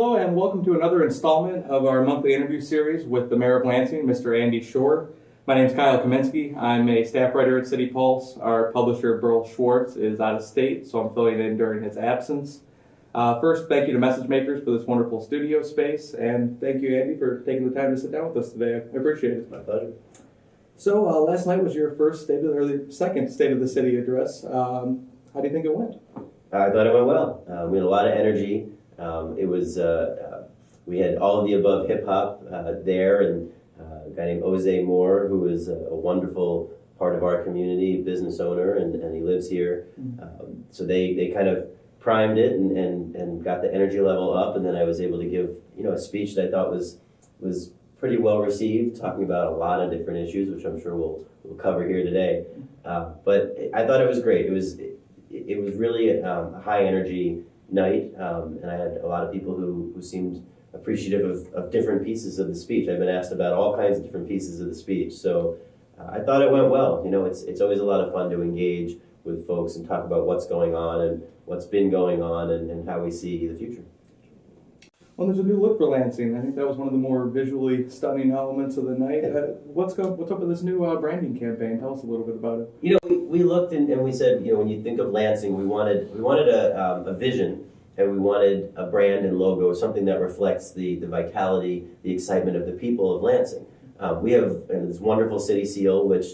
Hello and welcome to another installment of our monthly interview series with the Mayor of Lansing, Mr. Andy Schor. My name is Kyle Kaminski. I'm a staff writer at City Pulse. Our publisher, Burl Schwartz, is out of state, so I'm filling in during his absence. First, thank you to Message Makers for this wonderful studio space, and thank you, Andy, for taking the time to sit down with us today. I appreciate it. My pleasure. So, last night was your the second State of the City address. How do you think it went? I thought it went well. We had a lot of energy. We had all of the above hip hop there, and a guy named Ose Moore, who is a wonderful part of our community, business owner, and he lives here. So they kind of primed it and got the energy level up, and then I was able to give a speech that I thought was pretty well received, talking about a lot of different issues, which I'm sure we'll cover here today. But I thought it was great. It was really a high energy night, and I had a lot of people who seemed appreciative of different pieces of the speech. I've been asked about all kinds of different pieces of the speech, so I thought it went well. It's always a lot of fun to engage with folks and talk about what's going on and what's been going on and how we see the future. Well, there's a new look for Lansing. I think that was one of the more visually stunning elements of the night. What's up with this new branding campaign? Tell us a little bit about it. We looked and we said, when you think of Lansing, we wanted a vision, and we wanted a brand and logo, something that reflects the vitality, the excitement of the people of Lansing. We have this wonderful city seal, which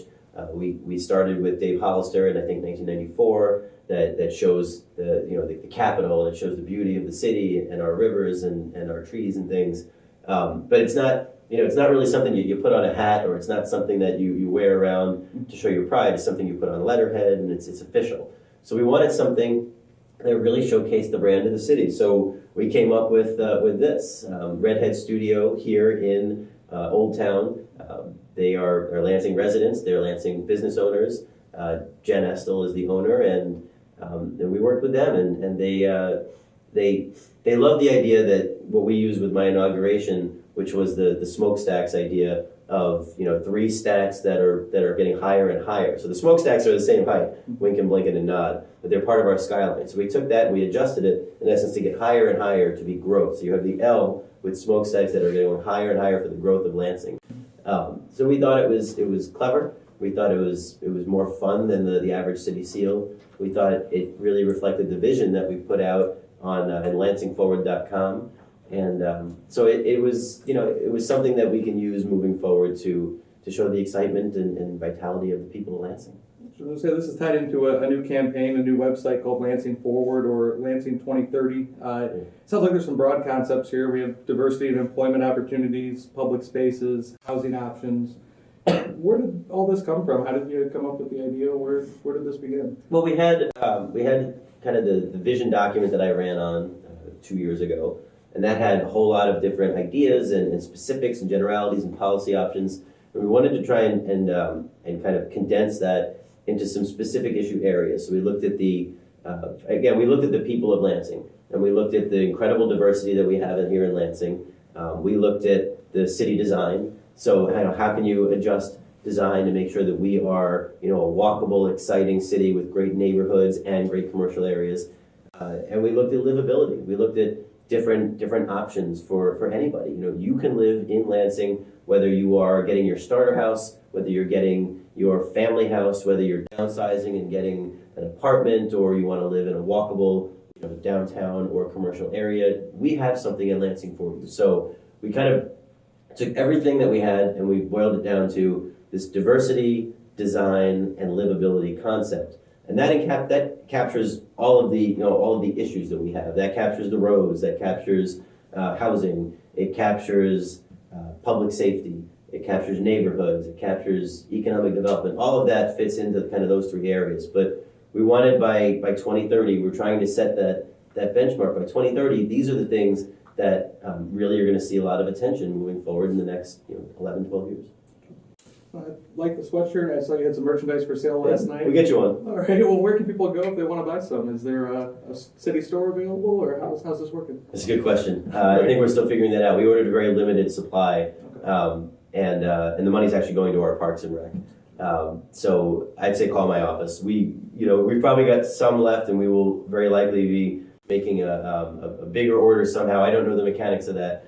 we started with Dave Hollister in I think 1994. That shows the capital, and it shows the beauty of the city and our rivers and our trees and things. But it's not really something you put on a hat, or it's not something that you wear around to show your pride. It's something you put on letterhead, and it's official. So we wanted something that really showcased the brand of the city. So we came up with this Redhead Studio here in Old Town. They are Lansing residents. They're Lansing business owners. Jen Estel is the owner, and we worked with them, and they love the idea that what we used with my inauguration, which was the smokestacks idea of 3 stacks that are getting higher and higher. So the smokestacks are the same height, wink and blink and nod, but they're part of our skyline. So we took that and we adjusted it in essence to get higher and higher to be growth. So you have the L with smokestacks that are going higher and higher for the growth of Lansing. So we thought it was clever. We thought it was more fun than the average city seal. We thought it really reflected the vision that we put out on lansingforward.com. And so it was something that we can use moving forward to show the excitement and vitality of the people of Lansing. So this is tied into a new campaign, a new website called Lansing Forward, or Lansing 2030. Sounds like there's some broad concepts here. We have diversity and employment opportunities, public spaces, housing options. Where did all this come from? How did you come up with the idea? Where did this begin? Well, we had kind of the vision document that I ran on 2 years ago, and that had a whole lot of different ideas and specifics and generalities and policy options. And we wanted to try and kind of condense that into some specific issue areas. So we looked at the people of Lansing, and we looked at the incredible diversity that we have here in Lansing. We looked at the city design. So how can you adjust design to make sure that we are a walkable, exciting city with great neighborhoods and great commercial areas? And we looked at livability. We looked at different options for anybody. You can live in Lansing whether you are getting your starter house, whether you're getting your family house, whether you're downsizing and getting an apartment, or you want to live in a walkable downtown or commercial area. We have something in Lansing for you. So we kind of took everything that we had and we boiled it down to this diversity, design, and livability concept. And that captures all of the issues that we have. That captures the roads. That captures housing. It captures public safety. It captures neighborhoods. It captures economic development. All of that fits into kind of those 3 areas. But we wanted by 2030, we're trying to set that benchmark. By 2030, these are the things that really are going to see a lot of attention moving forward in the next 11, 12 years. I like the sweatshirt. I saw you had some merchandise for sale last night. We'll get you one. All right. Well, where can people go if they want to buy some? Is there a city store available, or how's this working? That's a good question. I think we're still figuring that out. We ordered a very limited supply, and the money's actually going to our Parks and Rec. So I'd say call my office. We've probably got some left, and we will very likely be making a bigger order somehow. I don't know the mechanics of that.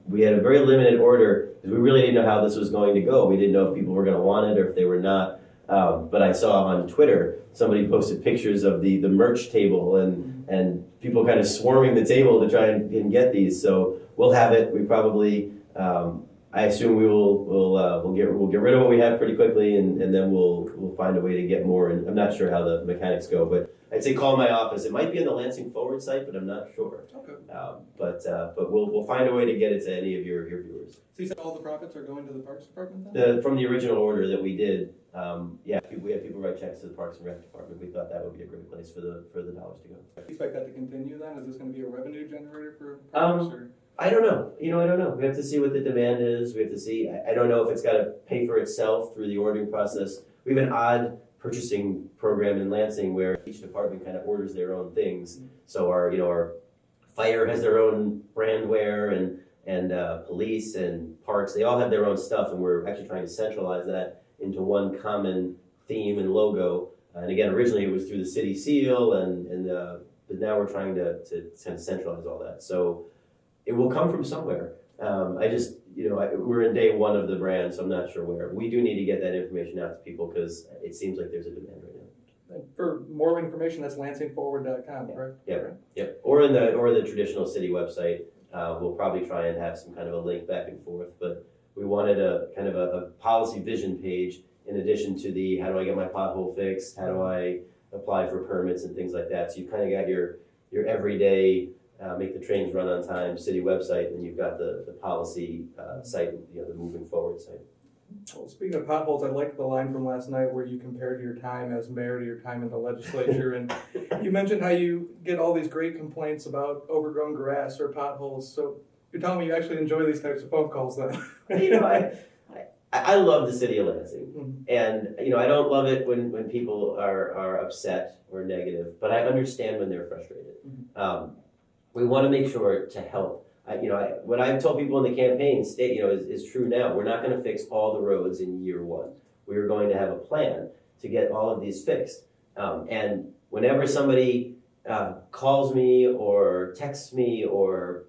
We had a very limited order because we really didn't know how this was going to go. We didn't know if people were going to want it or if they were not. But I saw on Twitter somebody posted pictures of the merch table and people kind of swarming the table to try and get these. So we'll have it. We probably I assume we'll get rid of what we have pretty quickly and then we'll find a way to get more. And I'm not sure how the mechanics go, but I'd say call my office. It might be on the Lansing Forward site, but I'm not sure. Okay. But we'll find a way to get it to any of your viewers. So you said all the profits are going to the Parks Department then? From the original order that we did, we had people write checks to the Parks and Rec Department. We thought that would be a great place for the dollars to go. Do you expect that to continue then? Is this going to be a revenue generator for Parks? I don't know. I don't know. We have to see what the demand is. We have to see. I don't know if it's got to pay for itself through the ordering process. We have an odd purchasing program in Lansing where each department kind of orders their own things. So our fire has their own brandware and police and parks, they all have their own stuff, and we're actually trying to centralize that into one common theme and logo. And again, originally it was through the city seal, but now we're trying to kind of centralize all that. So it will come from somewhere. We're in day one of the brand, so I'm not sure where. We do need to get that information out to people because it seems like there's a demand right now. For more information, that's lansingforward.com, correct? Yep. Or the traditional city website. We'll probably try and have some kind of a link back and forth, but we wanted a kind of a policy vision page in addition to the how do I get my pothole fixed, how do I apply for permits and things like that. So you've kind of got your everyday make the trains run on time city website, and you've got the policy site, the moving forward site. Well, speaking of potholes, I liked the line from last night where you compared your time as mayor to your time in the legislature, and you mentioned how you get all these great complaints about overgrown grass or potholes. So you're telling me you actually enjoy these types of phone calls then? I love the city of Lansing, and I don't love it when people are upset or negative, but I understand when they're frustrated. We want to make sure to help. What I've told people in the campaign is true now. We're not going to fix all the roads in year one. We are going to have a plan to get all of these fixed. And whenever somebody calls me or texts me or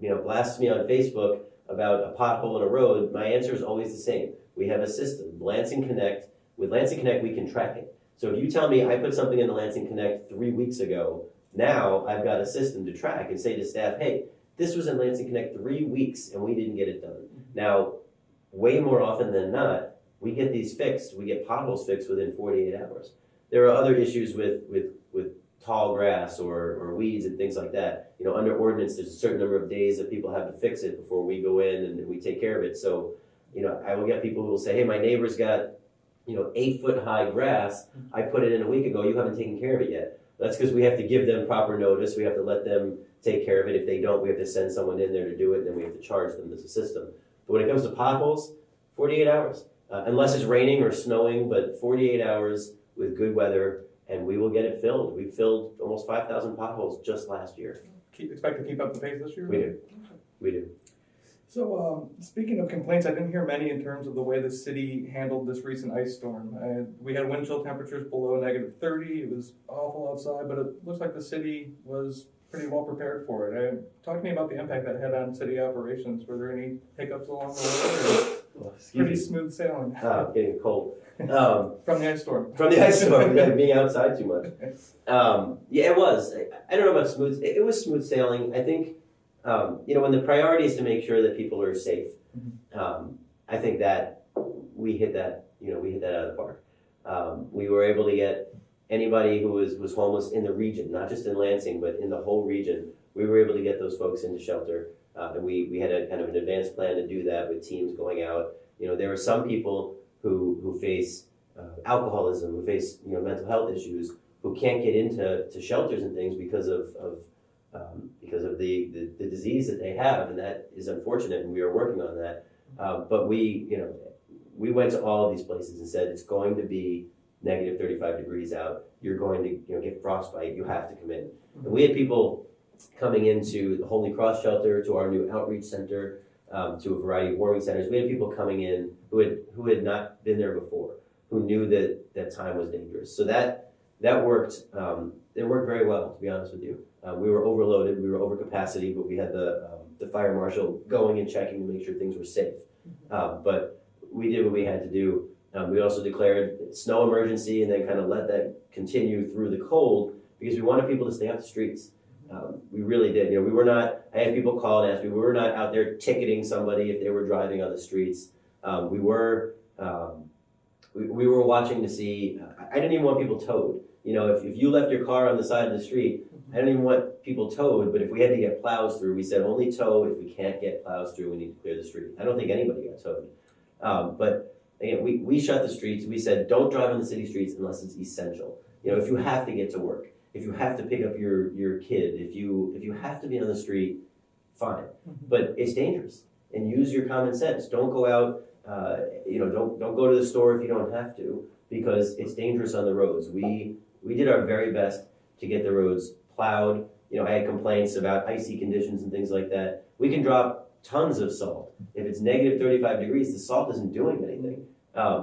blasts me on Facebook about a pothole in a road, my answer is always the same. We have a system, Lansing Connect. With Lansing Connect, we can track it. So if you tell me I put something in the Lansing Connect 3 weeks ago, now I've got a system to track and say to staff, hey, this was in Lansing Connect 3 weeks and we didn't get it done. Now, way more often than not, we get these fixed. We get potholes fixed within 48 hours. There are other issues with tall grass or weeds and things like that. Under ordinance, there's a certain number of days that people have to fix it before we go in and we take care of it. So, I will get people who will say, hey, my neighbor's got 8-foot high grass. I put it in a week ago. You haven't taken care of it yet. That's because we have to give them proper notice. We have to let them take care of it. If they don't, we have to send someone in there to do it, and then we have to charge them. There's a system. But when it comes to potholes, 48 hours. Unless it's raining or snowing, but 48 hours with good weather, and we will get it filled. We filled almost 5,000 potholes just last year. Expect to keep up the pace this year? We do. So, speaking of complaints, I didn't hear many in terms of the way the city handled this recent ice storm. We had wind chill temperatures below -30. It was awful outside, but it looks like the city was pretty well prepared for it. Talk to me about the impact that had on city operations. Were there any hiccups along the way? Pretty smooth sailing. Getting cold. From the ice storm. From the ice storm, being outside too much. It was. I don't know about smooth. It was smooth sailing. I think, when the priority is to make sure that people are safe, I think that we hit that out of the park. We were able to get anybody who was homeless in the region, not just in Lansing, but in the whole region. We were able to get those folks into shelter, and we had a kind of an advanced plan to do that with teams going out. There are some people who face alcoholism, who face mental health issues, who can't get into shelters and things because of the disease that they have, and that is unfortunate, and we are working on that. But we went to all of these places and said it's going to be -35 degrees out. You're going to get frostbite. You have to come in. And we had people coming into the Holy Cross shelter, to our new outreach center, to a variety of warming centers. We had people coming in who had not been there before, who knew that time was dangerous. So that worked it worked very well, to be honest with you. We were overloaded, we were over capacity, but we had the fire marshal going and checking to make sure things were safe. But we did what we had to do. We also declared snow emergency and then kind of let that continue through the cold because we wanted people to stay off the streets. We really did. We were not, I had people call and ask me, we were not out there ticketing somebody if they were driving on the streets. We were watching to see, I didn't even want people towed. If you left your car on the side of the street, I didn't even want people towed, but if we had to get plows through, we said only tow. If we can't get plows through, we need to clear the street. I don't think anybody got towed. But again, we shut the streets. We said don't drive on the city streets unless it's essential. If you have to get to work, if you have to pick up your kid, if you have to be on the street, fine. But it's dangerous, and use your common sense. Don't go out. Don't go to the store if you don't have to, because it's dangerous on the roads. We did our very best to get the roads plowed. I had complaints about icy conditions and things like that. We can drop tons of salt. If it's negative 35 degrees, the salt isn't doing anything.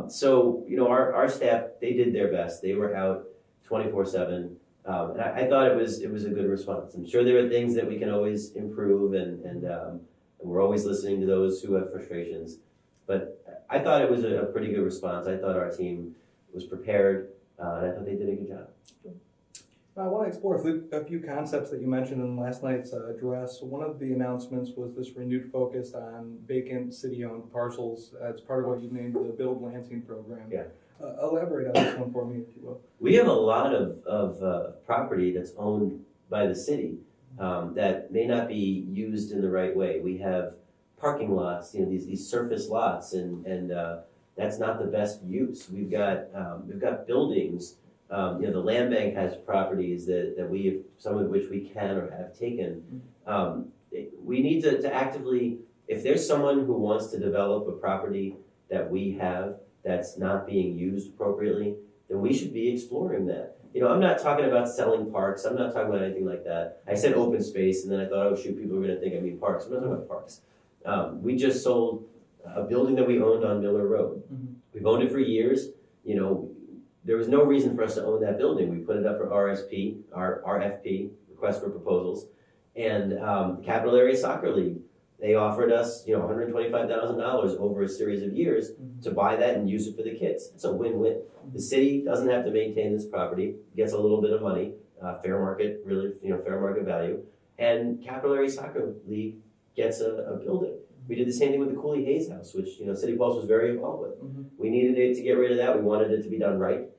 So our staff, they did their best. They were out 24/7. And I thought it was a good response. I'm sure there are things that we can always improve, and we're always listening to those who have frustrations. But I thought it was a pretty good response. I thought our team was prepared, and I thought they did a good job. I want to explore a few concepts that you mentioned in last night's address. One of the announcements was this renewed focus on vacant city-owned parcels as part of what you named the Build Lansing program. Yeah. Elaborate on this one for me, if you will. We have a lot of property that's owned by the city that may not be used in the right way. We have parking lots, these surface lots, and that's not the best use. We've got buildings. The land bank has properties that we have, some of which we can or have taken. We need to actively, if there's someone who wants to develop a property that we have that's not being used appropriately, then we should be exploring that. I'm not talking about selling parks. I'm not talking about anything like that. I said open space, and then I thought, oh shoot, people are going to think I mean parks. I'm not talking about parks. We just sold a building that we owned on Miller Road. We've owned it for years. There was no reason for us to own that building. We put it up for RFP, request for proposals, and Capital Area Soccer League, they offered us, $125,000 over a series of years to buy that and use it for the kids. It's a win-win. The city doesn't have to maintain this property, gets a little bit of money, fair market value, and Capital Area Soccer League gets a building. We did the same thing with the Cooley Hayes House, which City Pulse was very involved with. We needed it to get rid of that. We wanted it to be done right.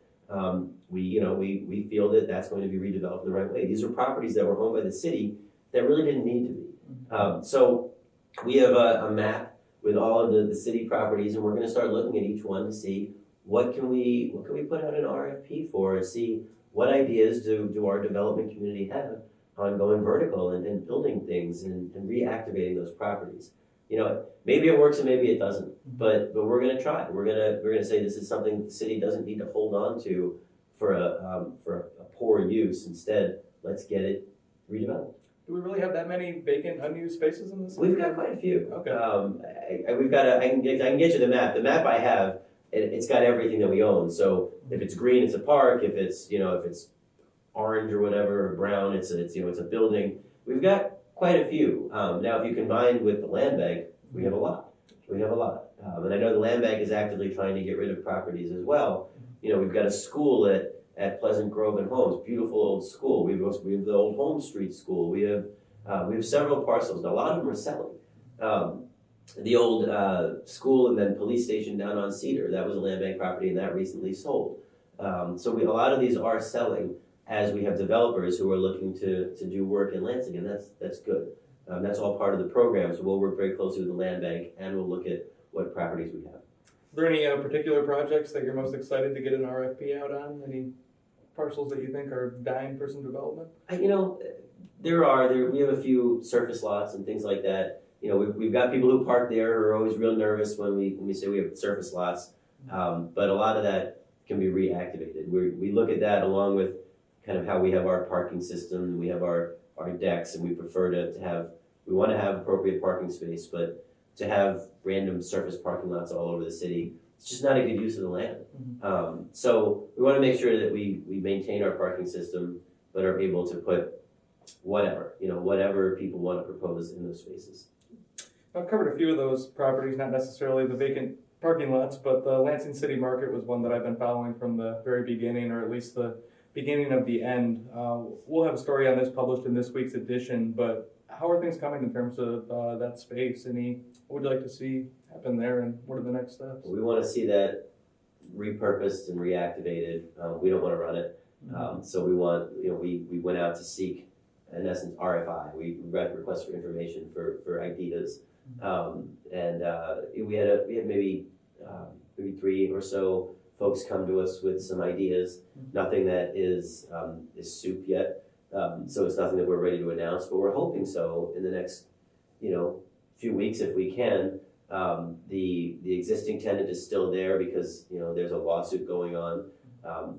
We feel that that's going to be redeveloped in the right way. These are properties that were owned by the city that really didn't need to be. So we have a map with all of the city properties, and we're going to start looking at each one to see what can we put out an RFP for, and see what ideas do our development community have on going vertical and building things and reactivating those properties. Maybe it works and maybe it doesn't, but we're going to try. We're going to say this is something the city doesn't need to hold on to for a poor use. Instead, let's get it redeveloped. Do we really have that many vacant, unused spaces in the city? We've got quite a few. Okay. I can get you the map. The map I have, it's got everything that we own. So if it's green, it's a park. If it's orange or whatever, or brown, it's a building. We've got quite a few. Now, if you combine with the land bank, we have a lot. And I know the land bank is actively trying to get rid of properties as well. We've got a school at Pleasant Grove and Holmes, beautiful old school. We have the old Holmes Street School. We have several parcels. Now, a lot of them are selling. The old school and then police station down on Cedar, that was a land bank property, and that recently sold. So a lot of these are selling as we have developers who are looking to do work in Lansing, and that's good. That's all part of the program, so we'll work very closely with the land bank, and we'll look at what properties we have. Are there any particular projects that you're most excited to get an RFP out on? Any parcels that you think are dying for some development? We have a few surface lots and things like that. We've got people who park there who are always real nervous when we say we have surface lots, but a lot of that can be reactivated. We look at that along with kind of how we have our parking system, we have our decks, and we prefer we want to have appropriate parking space, but to have random surface parking lots all over the city, it's just not a good use of the land. So we want to make sure that we maintain our parking system, but are able to put whatever people want to propose in those spaces. I've covered a few of those properties, not necessarily the vacant parking lots, but the Lansing City Market was one that I've been following from the very beginning, or at least the beginning of the end. We'll have a story on this published in this week's edition, but how are things coming in terms of that space? What would you like to see happen there, and what are the next steps? We want to see that repurposed and reactivated. We don't want to run it. So we want, we went out to seek, in essence, RFI. We request for information for ideas. We had maybe 3 or so folks come to us with some ideas. Nothing that is soup yet. So it's nothing that we're ready to announce, but we're hoping so in the next, few weeks if we can. The existing tenant is still there because, there's a lawsuit going on.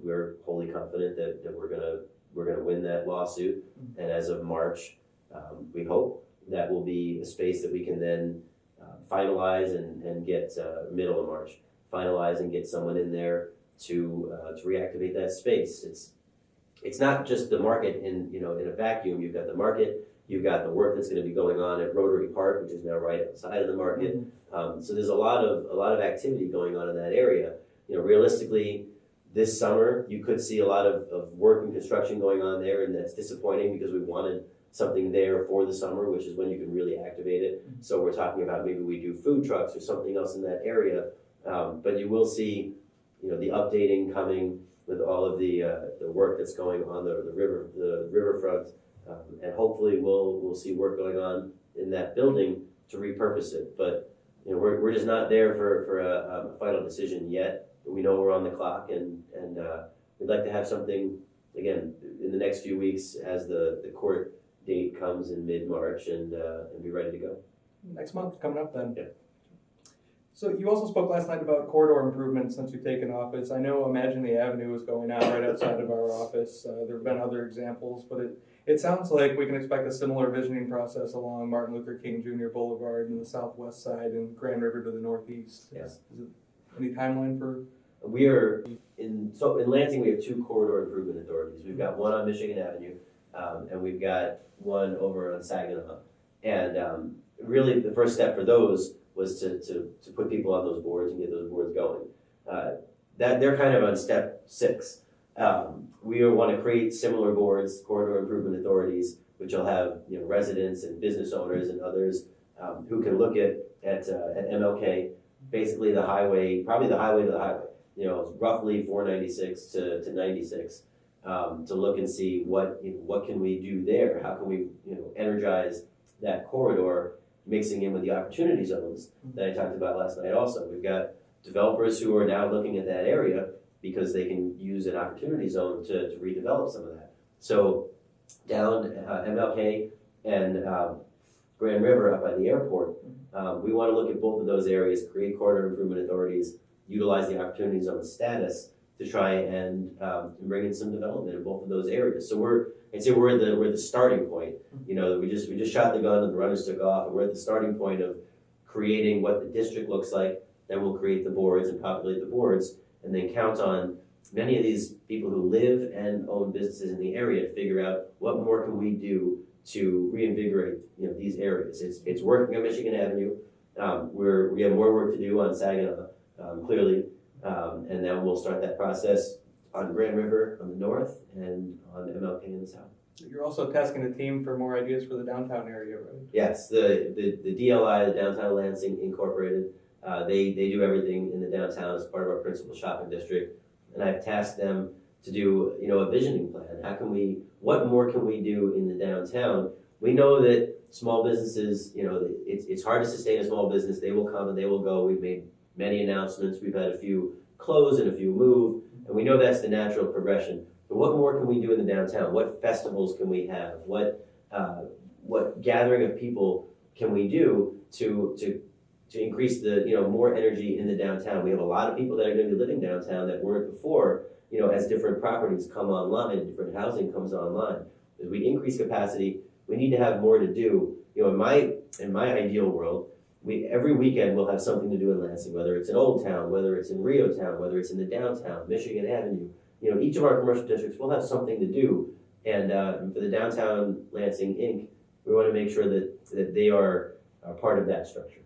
We're wholly confident that we're gonna win that lawsuit. And as of March, we hope that will be a space that we can then finalize and get middle of March, finalize and get someone in there to reactivate that space. It's not just the market in a vacuum. You've got the market, you've got the work that's going to be going on at Rotary Park, which is now right outside of the market. So there's a lot of activity going on in that area. Realistically, this summer you could see a lot of work and construction going on there, and that's disappointing because we wanted something there for the summer, which is when you can really activate it. So we're talking about maybe we do food trucks or something else in that area. But you will see, the updating coming with all of the work that's going on the riverfront, and hopefully we'll see work going on in that building to repurpose it. But we're just not there for a final decision yet. We know we're on the clock, and we'd like to have something again in the next few weeks as the court date comes in mid-March, and be ready to go. Next month coming up then. Yeah. So you also spoke last night about corridor improvements since you've taken office. I know Imagine the Avenue is going out right outside of our office. There have been other examples, but it sounds like we can expect a similar visioning process along Martin Luther King Jr. Boulevard in the southwest side and Grand River to the northeast. Yes. Is it any timeline for? We are in Lansing. We have 2 corridor improvement authorities. We've got one on Michigan Avenue, and we've got one over on Saginaw. And really, the first step for those was to put people on those boards and get those boards going. That they're kind of on step 6. We want to create similar boards, corridor improvement authorities, which will have residents and business owners and others who can look at MLK, basically the highway, probably the highway to the highway. Roughly 496 to 96, to look and see what can we do there. How can we energize that corridor, mixing in with the opportunity zones that I talked about last night. Also, we've got developers who are now looking at that area because they can use an opportunity zone to redevelop some of that. So down MLK and Grand River up by the airport, we want to look at both of those areas, create corridor improvement authorities, utilize the opportunity zone status to try and bring in some development in both of those areas. So we're at the starting point. We just shot the gun and the runners took off, and we're at the starting point of creating what the district looks like. Then we'll create the boards and populate the boards, and then count on many of these people who live and own businesses in the area to figure out what more can we do to reinvigorate these areas. It's working on Michigan Avenue. We have more work to do on Saginaw, clearly, and then we'll start that process on Grand River on the north and on MLK in the south. You're also tasking the team for more ideas for the downtown area, right? Yes, the DLI, the Downtown Lansing Incorporated, they do everything in the downtown as part of our principal shopping district, and I've tasked them to do a visioning plan. What more can we do in the downtown? We know that small businesses, it's hard to sustain a small business. They will come and they will go. We've made many announcements. We've had a few close and a few move, and we know that's the natural progression. But what more can we do in the downtown? What festivals can we have? What gathering of people can we do to increase the more energy in the downtown? We have a lot of people that are going to be living downtown that weren't before. As different properties come online, different housing comes online. As we increase capacity, we need to have more to do. In my ideal world, every weekend we'll have something to do in Lansing, whether it's in Old Town, whether it's in Rio Town, whether it's in the downtown, Michigan Avenue. Each of our commercial districts will have something to do, And for the Downtown Lansing Inc., we want to make sure that they are part of that structure.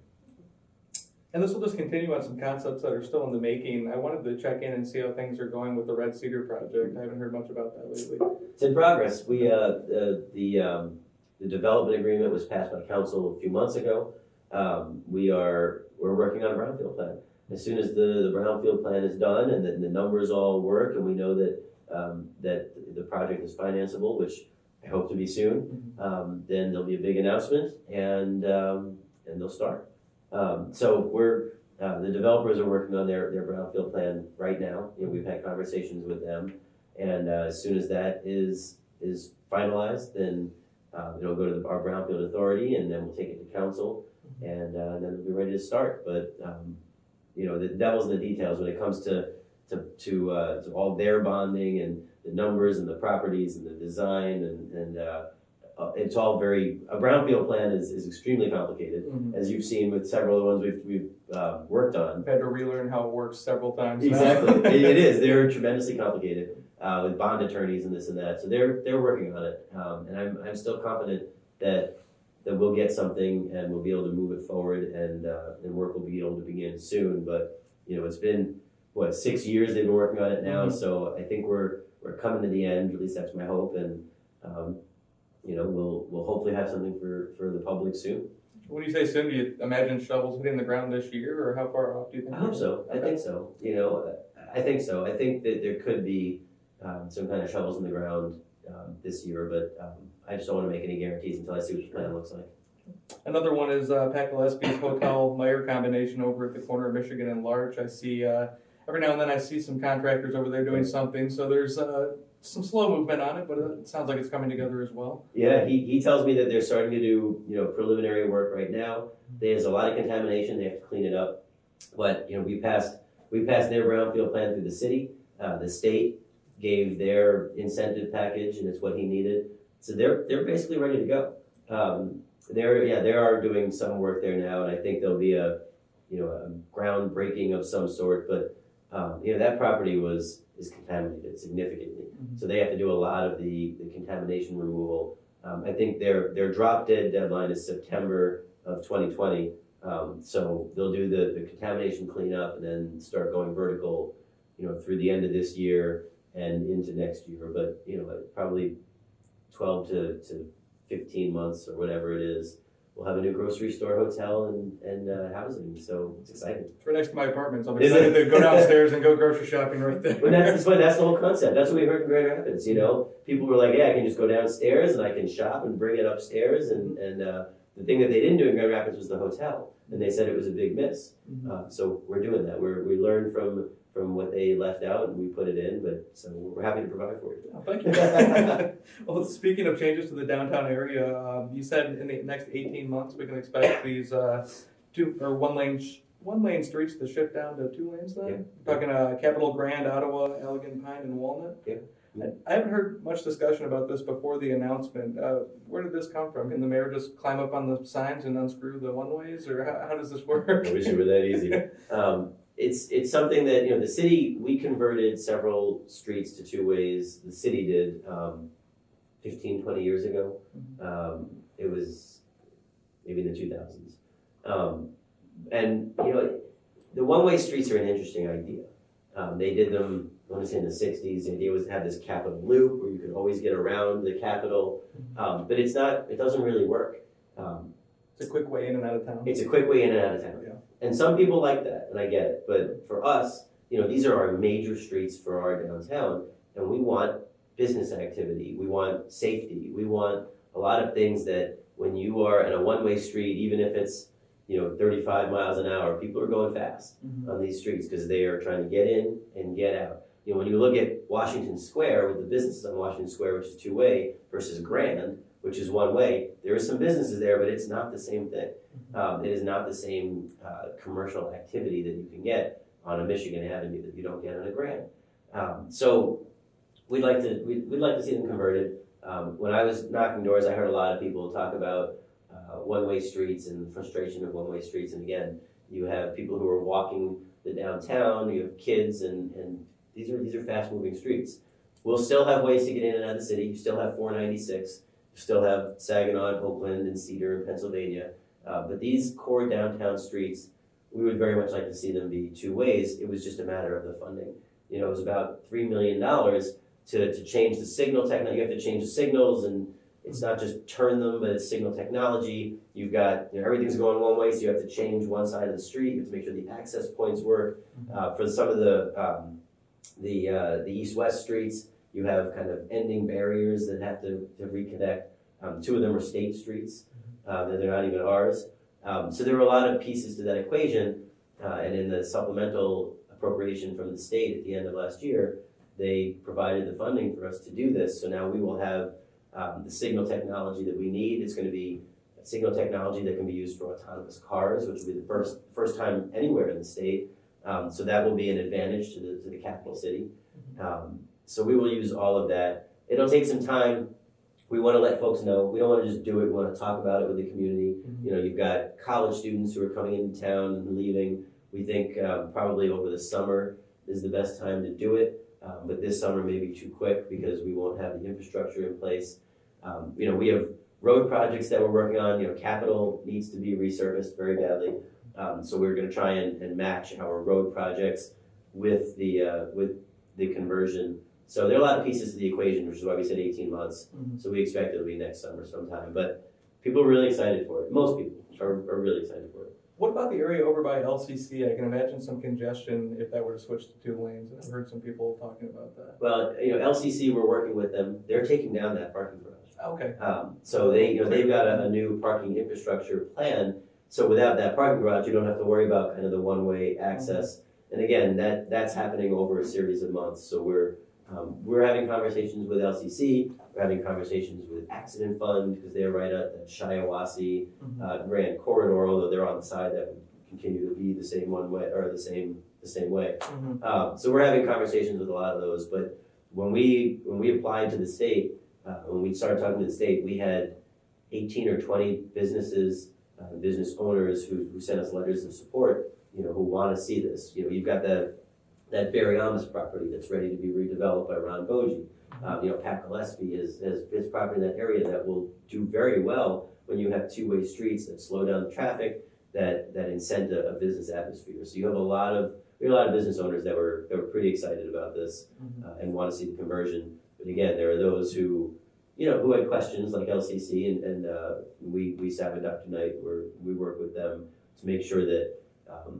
And this will just continue on some concepts that are still in the making. I wanted to check in and see how things are going with the Red Cedar project. I haven't heard much about that lately. It's in progress. We the development agreement was passed by council a few months ago. We're working on a brownfield plan. As soon as the brownfield plan is done and the numbers all work, and we know that that the project is financeable, which I hope to be soon, then there'll be a big announcement, and they'll start. So the developers are working on their brownfield plan right now. We've had conversations with them, and as soon as that is finalized, then it'll go to our brownfield authority, and then we'll take it to council, and then we'll be ready to start. But the devil's in the details when it comes to all their bonding and the numbers and the properties and the design and it's all a brownfield plan is extremely complicated, as you've seen with several of the ones we've worked on. I've had to relearn how it works several times. Exactly, it is. They're tremendously complicated with bond attorneys and this and that. So they're working on it, and I'm still confident that we'll get something and we'll be able to move it forward, and work will be able to begin soon. But it's been 6 years they've been working on it now, so I think we're coming to the end. At least that's my hope, and we'll hopefully have something for the public soon. When you say soon, do you imagine shovels hitting the ground this year, or how far off do you think? I hope so. I think so. I think so. I think that there could be some kind of shovels in the ground this year, but I just don't want to make any guarantees until I see what the plan looks like. Another one is Pat Gillespie's Hotel Meyer combination over at the corner of Michigan and Larch. I see every now and then I see some contractors over there doing something, so there's some slow movement on it, but it sounds like it's coming together as well. Yeah, he tells me that they're starting to do preliminary work right now. There's a lot of contamination; they have to clean it up. But we passed their brownfield plan through the city. The state gave their incentive package, and it's what he needed. So they're basically ready to go. They are doing some work there now, and I think there'll be a groundbreaking of some sort. But that property is contaminated significantly, so they have to do a lot of the contamination removal. I think their drop dead deadline is September of 2020. So they'll do the contamination cleanup and then start going vertical, through the end of this year and into next year. But probably 12 to 15 months or whatever it is, we'll have a new grocery store, hotel, and housing. So it's exciting. It's right next to my apartment, so I'm excited to go downstairs and go grocery shopping right there. But that's the whole concept. That's what we heard in Grand Rapids. People were like, "Yeah, I can just go downstairs and I can shop and bring it upstairs." And the thing that they didn't do in Grand Rapids was the hotel, and they said it was a big miss. So we're doing that. We learned from what they left out, and we put it in. But so we're happy to provide for you. Oh, thank you. Well, speaking of changes to the downtown area, you said in the next 18 months we can expect these one lane streets to shift down to 2 lanes. Then Yeah. Talking Capitol Grand, Ottawa, Allegan, Pine, and Walnut. Yeah. I haven't heard much discussion about this before the announcement. Where did this come from? Can the mayor just climb up on the signs and unscrew the one-ways, or how does this work? I wish it were that easy. It's something that, the city, we converted several streets to 2 ways. The city did 15, 20 years ago. It was maybe in the 2000s. And, the one-way streets are an interesting idea. They did them, I want to say in the 60s. The idea was to have this Capitol loop where you could always get around the Capitol. But it doesn't really work. It's a quick way in and out of town. It's a quick way in and out of town. Yeah. And some people like that, and I get it. But for us, these are our major streets for our downtown, and we want business activity. We want safety. We want a lot of things that when you are in a one-way street, even if it's 35 miles an hour, people are going fast on these streets because they are trying to get in and get out. When you look at Washington Square, with the businesses on Washington Square, which is 2-way, versus Grand, which is 1-way, there are some businesses there, but it's not the same thing. It is not the same commercial activity that you can get on a Michigan Avenue that you don't get on a Grand. So we'd like to see them converted. When I was knocking doors, I heard a lot of people talk about one-way streets and the frustration of one-way streets. And again, you have people who are walking the downtown, you have kids, and these are fast-moving streets. We'll still have ways to get in and out of the city. You still have 496. You still have Saginaw, Oakland, and Cedar in Pennsylvania. But these core downtown streets, we would very much like to see them be two ways. It was just a matter of the funding. It was about $3 million to change the signal technology. You have to change the signals, and it's not just turn them, but it's signal technology. You've got, everything's going one way, so you have to change one side of the street. You have to make sure the access points work. For some of the east-west streets, you have kind of ending barriers that have to reconnect. Two of them are state streets, and they're not even ours. So there were a lot of pieces to that equation, and in the supplemental appropriation from the state at the end of last year, they provided the funding for us to do this. So now we will have the signal technology that we need. It's going to be a signal technology that can be used for autonomous cars, which will be the first time anywhere in the state. So that will be an advantage to the capital city. So we will use all of that. It'll take some time. We want to let folks know. We don't want to just do it. We want to talk about it with the community. You've got college students who are coming into town and leaving. We think probably over the summer is the best time to do it. But this summer may be too quick because we won't have the infrastructure in place. We have road projects that we're working on. Capitol needs to be resurfaced very badly. So we're going to try and match our road projects with the conversion. So there are a lot of pieces to the equation, which is why we said 18 months. So we expect it'll be next summer sometime. But people are really excited for it. Most people are really excited for it. What about the area over by LCC? I can imagine some congestion if that were to switch to 2 lanes. I've heard some people talking about that. Well, LCC, we're working with them. They're taking down that parking garage. Okay. So they've got a new parking infrastructure plan. So without that parking garage, you don't have to worry about kind of the one-way access. And again, that's happening over a series of months. So we're having conversations with LCC. We're having conversations with Accident Fund because they're right at the Shiawassee Grand Corridor, although they're on the side that would continue to be the same one way or the same way. So we're having conversations with a lot of those. But when we applied to the state, when we started talking to the state, we had 18 or 20 businesses, business owners who sent us letters of support. Who want to see this. You've got that Barry Amos property that's ready to be redeveloped by Ron Bogie. Pat Gillespie has his property in that area that will do very well when you have two-way streets that slow down the traffic, that incent a business atmosphere. So you have a lot of business owners that were pretty excited about this and want to see the conversion. But again, there are those who had questions like LCC, and we sat with Dr. Knight where we work with them to make sure that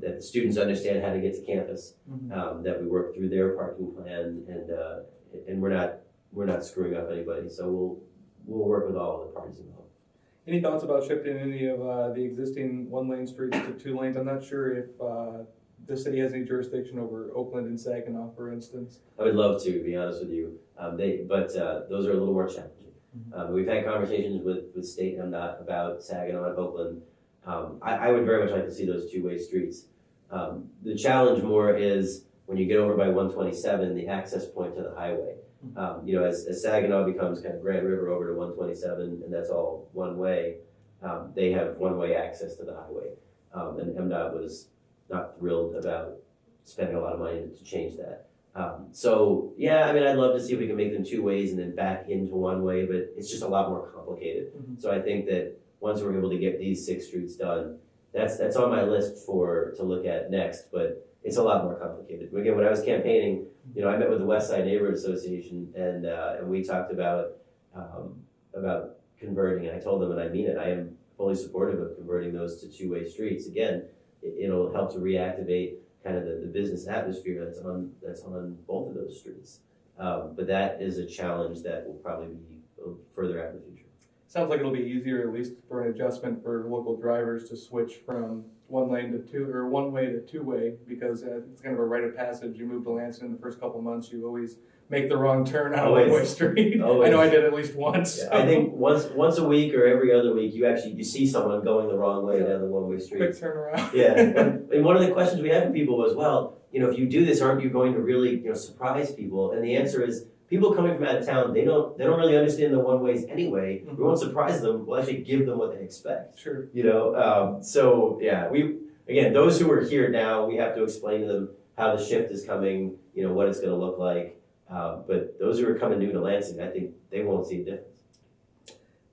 the students understand how to get to campus, that we work through their parking plan, and we're not screwing up anybody. So we'll work with all of the parties involved. Any thoughts about shifting any of the existing 1-lane streets to 2 lanes? I'm not sure if the city has any jurisdiction over Oakland and Saginaw, for instance. I would love to be honest with you, but those are a little more challenging. We've had conversations with State MDOT about Saginaw and Oakland. I would very much like to see those two-way streets. The challenge more is when you get over by 127, the access point to the highway. As Saginaw becomes kind of Grand River over to 127, and that's all one way, they have one-way access to the highway. And MDOT was not thrilled about spending a lot of money to change that. I'd love to see if we can make them 2 ways and then back into one way, but it's just a lot more complicated. So I think that once we're able to get these 6 streets done, that's on my list to look at next, but it's a lot more complicated. Again, when I was campaigning, I met with the West Side Neighborhood Association, and we talked about converting, and I told them, and I mean it, I am fully supportive of converting those to 2-way streets. Again, it'll help to reactivate kind of the business atmosphere that's on both of those streets. But that is a challenge that will probably be further out in the future. Sounds like it'll be easier, at least for an adjustment for local drivers, to switch from 1 lane to 2 or 1 way to 2-way, because it's kind of a rite of passage. You move to Lansing in the first couple of months, you always make the wrong turn on a 1-way street. Always. I know I did at least once. Yeah, I think once a week or every other week, you see someone going the wrong way down the 1-way street. Quick turnaround. Yeah, and one of the questions we had from people was, well, if you do this, aren't you going to really surprise people? And the answer is, people coming from out of town, they don't really understand the 1-ways anyway. We won't surprise them. We'll actually give them what they expect. Sure. Those who are here now, we have to explain to them how the shift is coming, what it's going to look like. But those who are coming new to Lansing, I think they won't see a difference.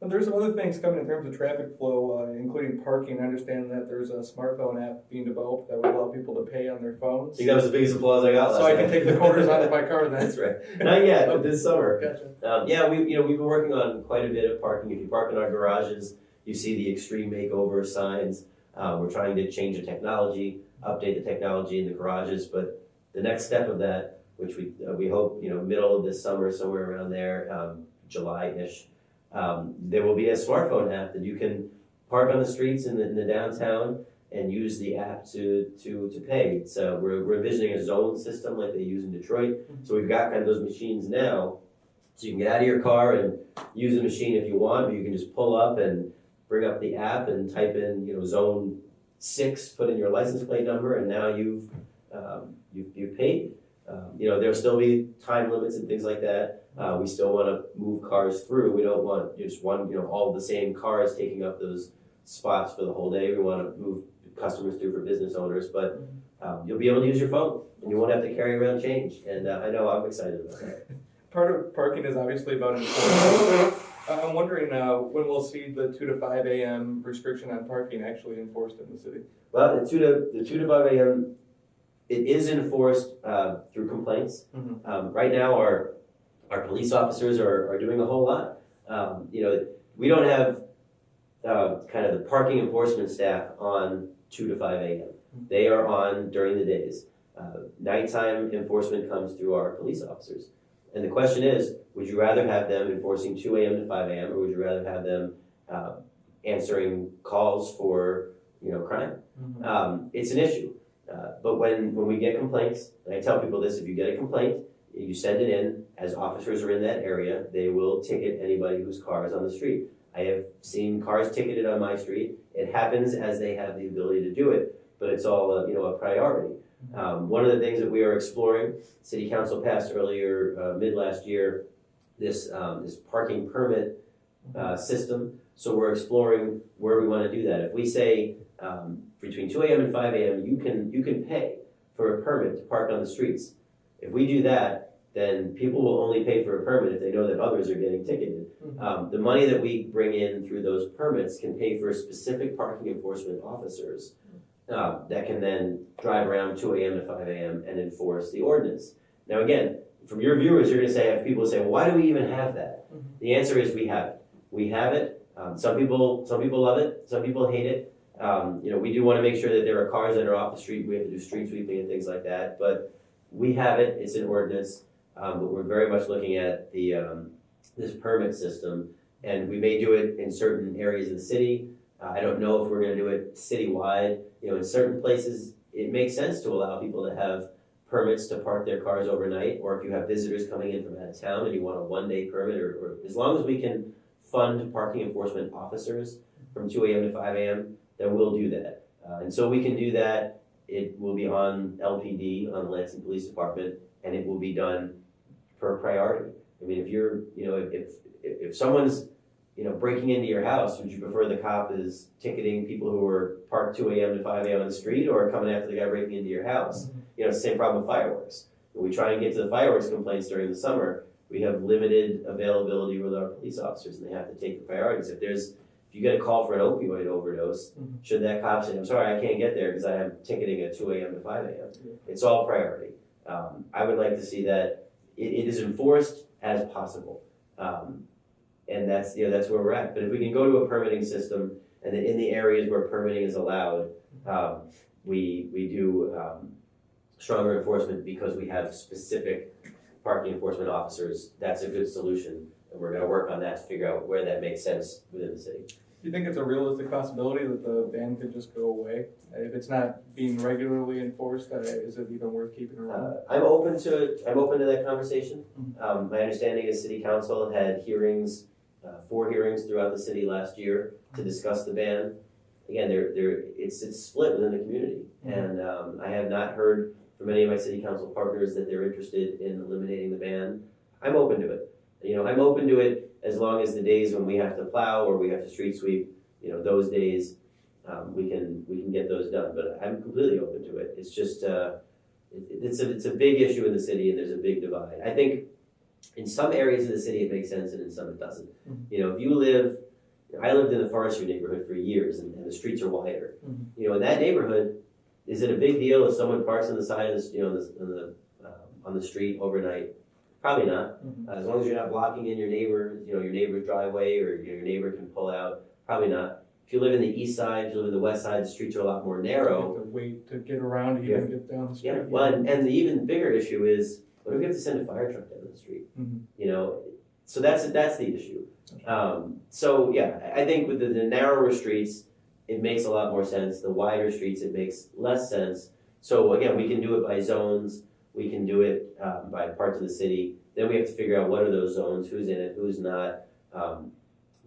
But there's some other things coming in terms of traffic flow, including parking. I understand that there's a smartphone app being developed that would allow people to pay on their phones. I think that was the biggest applause I got last So I night. can take the quarters out of my car then. That's right. Not yet, but this summer. Gotcha. Yeah, we've been working on quite a bit of parking. If you park in our garages, you see the extreme makeover signs. We're trying to change the technology, update the technology in the garages, but the next step of that, which we hope, middle of this summer, somewhere around there, July-ish, there will be a smartphone app that you can park on the streets in the downtown and use the app to pay. So we're envisioning a zone system like they use in Detroit. So we've got kind of those machines now, so you can get out of your car and use the machine if you want, but you can just pull up and bring up the app and type in, zone 6, put in your license plate number, and now you've paid. There'll still be time limits and things like that. We still want to move cars through. We don't want just one, all the same cars taking up those spots for the whole day. We want to move customers through for business owners, but you'll be able to use your phone and you won't have to carry around change. And I know I'm excited about that. Part of parking is obviously about enforcement. I'm wondering when we'll see the 2 to 5 a.m. restriction on parking actually enforced in the city. Well, the 2 to 5 a.m. it is enforced through complaints. Mm-hmm. Right now, our police officers are doing a whole lot. We don't have kind of the parking enforcement staff on 2 to 5 a.m. They are on during the days. Nighttime enforcement comes through our police officers. And the question is, would you rather have them enforcing 2 a.m. to 5 a.m. or would you rather have them answering calls for crime? Mm-hmm. It's an issue. But when we get complaints, and I tell people this, if you get a complaint, you send it in. As officers are in that area, they will ticket anybody whose car is on the street. I have seen cars ticketed on my street. It happens as they have the ability to do it, but it's all a priority. One of the things that we are exploring, City Council passed earlier, mid last year, this parking permit system. So we're exploring where we want to do that. If we say between 2 a.m. and 5 a.m. you can pay for a permit to park on the streets. If we do that, then people will only pay for a permit if they know that others are getting ticketed. Mm-hmm. The money that we bring in through those permits can pay for specific parking enforcement officers that can then drive around 2 a.m. to 5 a.m. and enforce the ordinance. Now again, from your viewers, you're going to have people say, well, why do we even have that? Mm-hmm. The answer is we have it. We have it. Some people love it. Some people hate it. We do want to make sure that there are cars that are off the street. We have to do street sweeping and things like that. But we have it. It's an ordinance. But we're very much looking at this permit system, and we may do it in certain areas of the city. I don't know if we're going to do it citywide. In certain places, it makes sense to allow people to have permits to park their cars overnight, or if you have visitors coming in from out of town and you want a one-day permit, or as long as we can fund parking enforcement officers from 2 a.m. to 5 a.m., then we'll do that. And so we can do that. It will be on LPD, on the Lansing Police Department, and it will be done per priority. I mean, if you're, if someone's, breaking into your house, would you prefer the cop is ticketing people who are parked 2 a.m. to 5 a.m. on the street, or coming after the guy breaking into your house? It's the same problem with fireworks. When we try and get to the fireworks complaints during the summer, we have limited availability with our police officers, and they have to take the priorities. If you get a call for an opioid overdose, should that cop say, I'm sorry, I can't get there because I am ticketing at 2 a.m. to 5 a.m.? It's all priority. I would like to see that it is enforced as possible. And that's where we're at. But if we can go to a permitting system, and then in the areas where permitting is allowed, we do stronger enforcement because we have specific parking enforcement officers. That's a good solution, and we're going to work on that to figure out where that makes sense within the city. Do you think it's a realistic possibility that the ban could just go away? If it's not being regularly enforced, is it even worth keeping around? I'm open to that conversation. My understanding is City Council had hearings, 4 hearings throughout the city last year to discuss the ban. Again, it's split within the community, and I have not heard from any of my City Council partners that they're interested in eliminating the ban. I'm open to it. I'm open to it as long as the days when we have to plow or we have to street sweep, those days we can get those done. But I'm completely open to it. It's just it's a big issue in the city, and there's a big divide. I think in some areas of the city it makes sense, and in some it doesn't. If you live, I lived in the Forestry neighborhood for years, and the streets are wider. In that neighborhood, is it a big deal if someone parks on the side of this, on the street overnight? Probably not. As long as you're not blocking in your neighbor's driveway, or your neighbor can pull out. Probably not. If you live in the east side, if you live in the west side, the streets are a lot more narrow. You have to wait to get around to even get down the street. Yeah. Well, and the even bigger issue is, what if we have to send a fire truck down the street? So that's the issue. So yeah, I think with the narrower streets, it makes a lot more sense. The wider streets, it makes less sense. So again, we can do it by zones. We can do it by parts of the city. Then we have to figure out what are those zones, who's in it, who's not.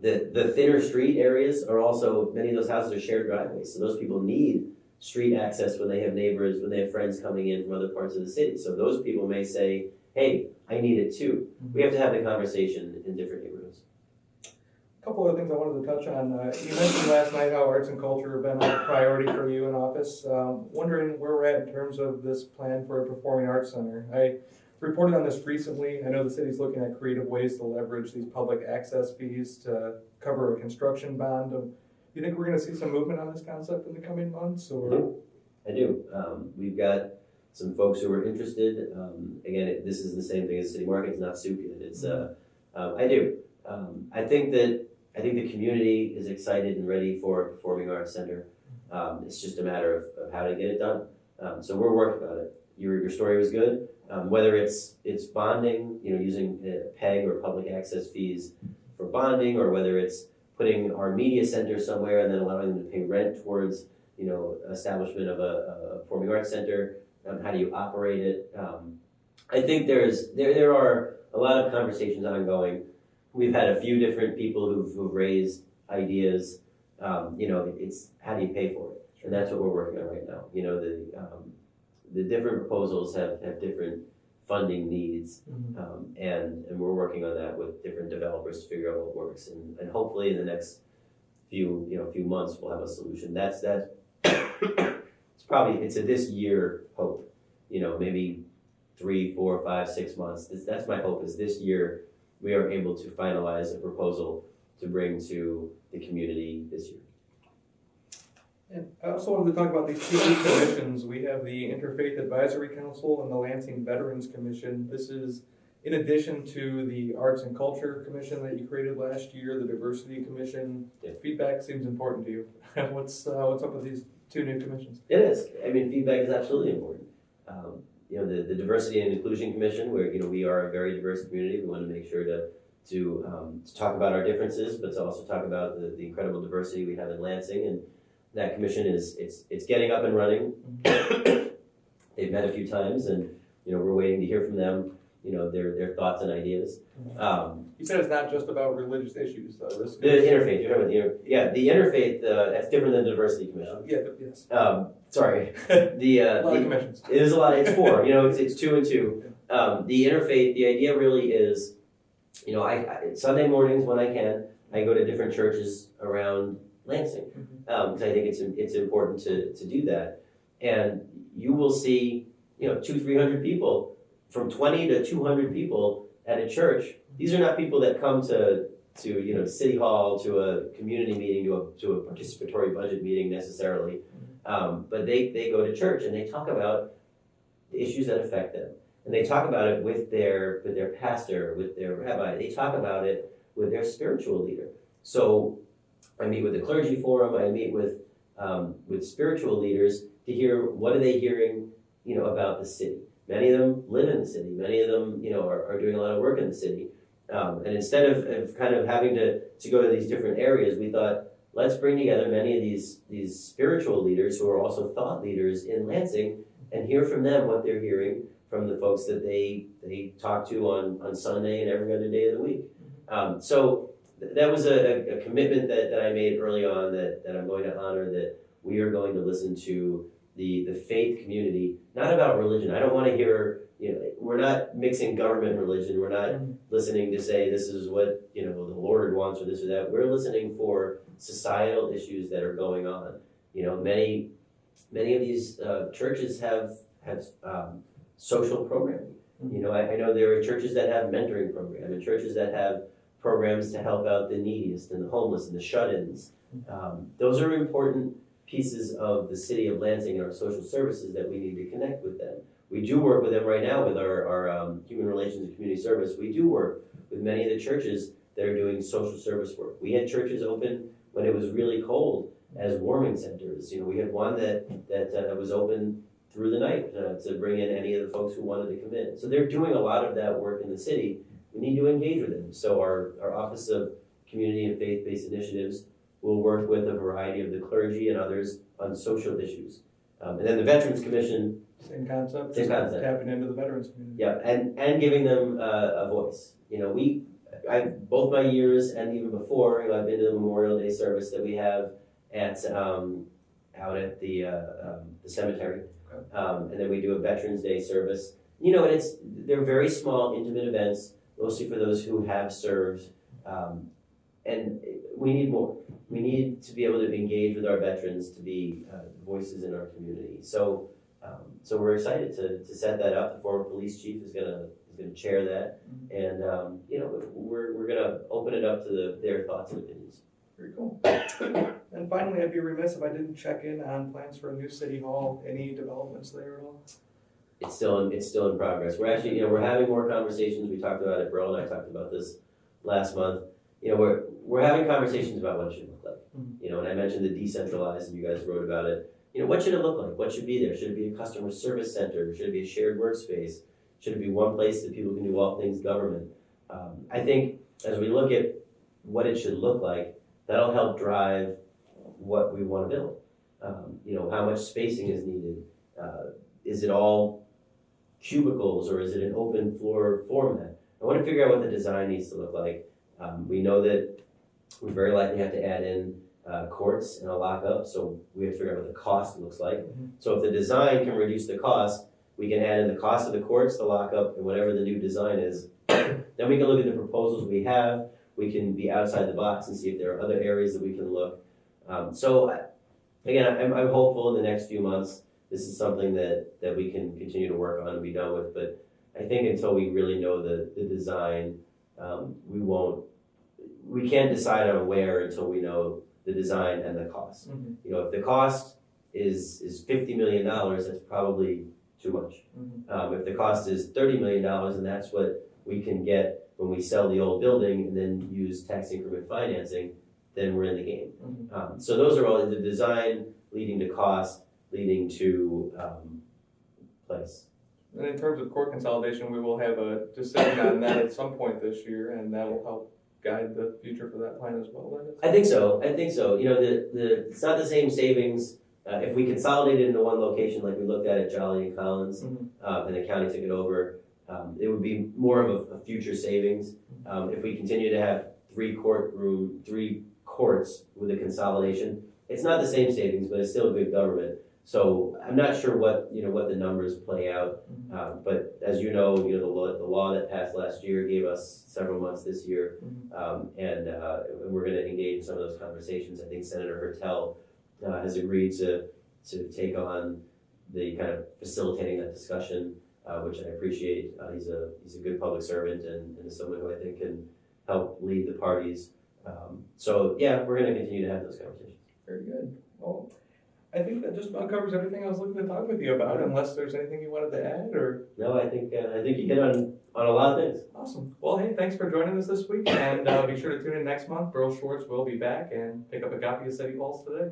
The thinner street areas are also, many of those houses are shared driveways. So those people need street access when they have neighbors, when they have friends coming in from other parts of the city. So those people may say, hey, I need it too. We have to have the conversation in different neighborhoods. A couple other things I wanted to touch on. You mentioned last night how arts and culture have been a priority for you in office. Wondering where we're at in terms of this plan for a performing arts center. I reported on this recently. I know the city's looking at creative ways to leverage these public access fees to cover a construction bond. Do you think we're going to see some movement on this concept in the coming months? Or? I do. We've got some folks who are interested. Again, this is the same thing as city market. It's not soup yet. It's I do. I think the community is excited and ready for a performing arts center. It's just a matter of how to get it done. So we're working on it. Your story was good. Whether it's bonding, using PEG or public access fees for bonding, or whether it's putting our media center somewhere and then allowing them to pay rent towards, establishment of a performing arts center. How do you operate it? I think there are a lot of conversations ongoing. We've had a few different people who've raised ideas. It's how do you pay for it, and that's what we're working on right now. The different proposals have different funding needs, and we're working on that with different developers to figure out what works, and hopefully in the next few months we'll have a solution. That's it's a this year hope. Maybe 3, 4, 5, 6 months. That's my hope, is this year we are able to finalize a proposal to bring to the community this year. And I also wanted to talk about these two new commissions. We have the Interfaith Advisory Council and the Lansing Veterans Commission. This is in addition to the Arts and Culture Commission that you created last year, the Diversity Commission. Yeah. Feedback seems important to you. What's up with these two new commissions? It is. Feedback is absolutely important. The Diversity and Inclusion Commission, where we are a very diverse community. We want to make sure to talk about our differences, but to also talk about the incredible diversity we have in Lansing. And that commission it's getting up and running. They've met a few times, and we're waiting to hear from them. Their thoughts and ideas. You said it's not just about religious issues, though. The interfaith. You're talking about the interfaith. That's different than the Diversity Commission. Yes. Sorry. A lot of commissions. It is a lot. It's 4. It's 2 and 2. The interfaith. The idea really is, I Sunday mornings when I can, I go to different churches around Lansing, because I think it's important to do that. And you will see 200-300 people, from 20 to 200 people at a church. These are not people that come to City Hall, to a community meeting, to a participatory budget meeting necessarily, but they go to church and they talk about the issues that affect them, and they talk about it with their pastor, with their rabbi. They talk about it with their spiritual leader. So I meet with the clergy forum. I meet with spiritual leaders to hear what are they hearing about the city. Many of them live in the city. Many of them, are doing a lot of work in the city. And instead of kind of having to go to these different areas, we thought, let's bring together many of these spiritual leaders who are also thought leaders in Lansing and hear from them what they're hearing from the folks that they talk to on Sunday and every other day of the week. So that was a commitment that I made early on that I'm going to honor, that we are going to listen to the faith community, not about religion. I don't want to hear, we're not mixing government and religion. We're not listening to say this is what, the Lord wants or this or that. We're listening for societal issues that are going on. Many of these churches have have social programming. You know, I know there are churches that have mentoring programs and churches that have programs to help out the neediest and the homeless and the shut-ins. Those are important pieces of the city of Lansing and our social services that we need to connect with them. We do work with them right now with our human relations and community service. We do work with many of the churches that are doing social service work. We had churches open when it was really cold as warming centers. You know, we had one that was open through the night to bring in any of the folks who wanted to come in. So they're doing a lot of that work in the city. We need to engage with them. So our Office of Community and Faith-Based Initiatives will work with a variety of the clergy and others on social issues. And then the Veterans Commission. Same concept. Same concept. Tapping into the veterans community. Yeah, and giving them a voice. You know, both my years and even before, you know, I've been to the Memorial Day service that we have at out at the cemetery. And then we do a Veterans Day service. You know, and they're very small, intimate events, mostly for those who have served. And we need more. We need to be able to engage with our veterans, to be voices in our community. So we're excited to set that up. The former police chief is gonna chair that, and you know, we're gonna open it up to their thoughts and opinions. Very cool. And finally, I'd be remiss if I didn't check in on plans for a new city hall. Any developments there at all? It's still in progress. We're actually, you know, we're having more conversations. We talked about it. Burl and I talked about this last month. You know, we're having conversations about what it should look like. You know, and I mentioned the decentralized, and you guys wrote about it. You know, what should it look like? What should be there? Should it be a customer service center? Should it be a shared workspace? Should it be one place that people can do all things government? I think as we look at what it should look like, that'll help drive what we want to build. You know, how much spacing is needed? Is it all cubicles or is it an open floor format? I want to figure out what the design needs to look like. We know that we very likely have to add in courts and a lockup, so we have to figure out what the cost looks like. So if the design can reduce the cost, we can add in the cost of the courts, the lockup, and whatever the new design is. Then we can look at the proposals we have. We can be outside the box and see if there are other areas that we can look. So again, I'm hopeful in the next few months this is something that we can continue to work on and be done with. But I think until we really know the design, we can't decide on where until we know the design and the cost. You know, if the cost is $50 million, that's probably too much. If the cost is $30 million, and that's what we can get when we sell the old building and then use tax increment financing, then we're in the game. So those are all the design leading to cost, leading to place. And in terms of court consolidation, we will have a decision on that at some point this year, and that will help guide the future for that plan as well. I think so. You know, it's not the same savings. If we consolidate it into one location, like we looked at Jolly and Collins, and the county took it over, it would be more of a future savings. If we continue to have three courts with a consolidation, it's not the same savings, but it's still good government. So I'm not sure what the numbers play out, but as you know, the law that passed last year gave us several months this year, and we're going to engage in some of those conversations. I think Senator Hertel has agreed to take on the kind of facilitating that discussion, which I appreciate. He's a good public servant and is someone who I think can help lead the parties. So yeah, we're going to continue to have those conversations. Very good. Well, I think that just about covers everything I was looking to talk with you about, unless there's anything you wanted to add, or? No, I think you hit on a lot of things. Awesome. Well, hey, thanks for joining us this week, and be sure to tune in next month. Burl Schwartz will be back, and pick up a copy of City Pulse today.